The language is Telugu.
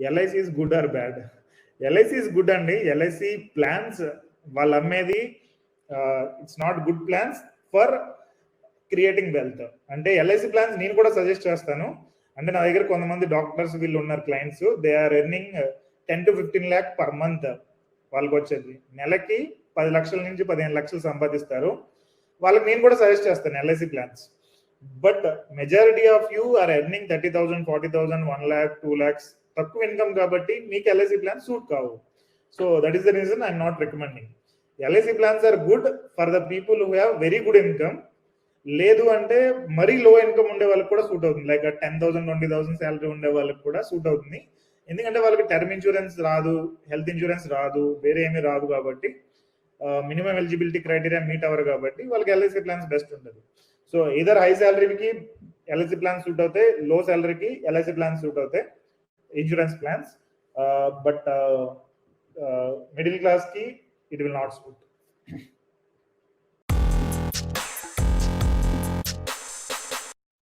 LIC is good or bad? LIC is good అండి. ఎల్ఐసి ప్లాన్స్ వాళ్ళు అమ్మేది it's not good plans for creating wealth. అంటే ఎల్ఐసి ప్లాన్స్ నేను కూడా సజెస్ట్ చేస్తాను. అంటే నా దగ్గర కొంతమంది డాక్టర్స్ వీళ్ళు ఉన్నారు clients, they are earning 10 to 15 lakh per month. వాళ్ళకి వచ్చేది నెలకి 10 లక్షల నుంచి 15 లక్షలు సంపాదిస్తారు. వాళ్ళకి నేను కూడా సజెస్ట్ చేస్తాను LIC plans. But majority of you are earning 30,000, 40,000, 1 lakh, 2 lakhs తక్కువ ఇన్కమ్ కాబట్టి మీకు ఎల్ఐసి ప్లాన్స్ సూట్ కావు. So that is the reason I'm not recommending. LIC plans are good for the people who have very good income. లేదు అంటే మరీ లో ఇన్కమ్ ఉండే వాళ్ళకి కూడా సూట్ అవుతుంది. లైక్ 10,000, 20,000 శాలరీ ఉండే వాళ్ళకి కూడా సూట్ అవుతుంది. ఎందుకంటే వాళ్ళకి టర్మ్ ఇన్సూరెన్స్ రాదు, హెల్త్ ఇన్సూరెన్స్ రాదు, వేరే ఏమీ రాదు కాబట్టి, మినిమం ఎలిజిబిలిటీ క్రైటీరియా మీట్ అవ్వరు కాబట్టి వాళ్ళకి ఎల్ఐసి ప్లాన్స్ బెస్ట్ ఉంటుంది. సో ఇదర్ హై శాలరీకి ఎల్ఐసి ప్లాన్స్ సూట్ అవుతాయి, లో శాలరీకి ఎల్ఐసి ప్లాన్స్ సూట్ అవుతాయి, ఇన్సూరెన్స్ ప్లాన్స్. బట్ మిడిల్ క్లాస్కి ఇట్ విల్ నాట్ సూట్.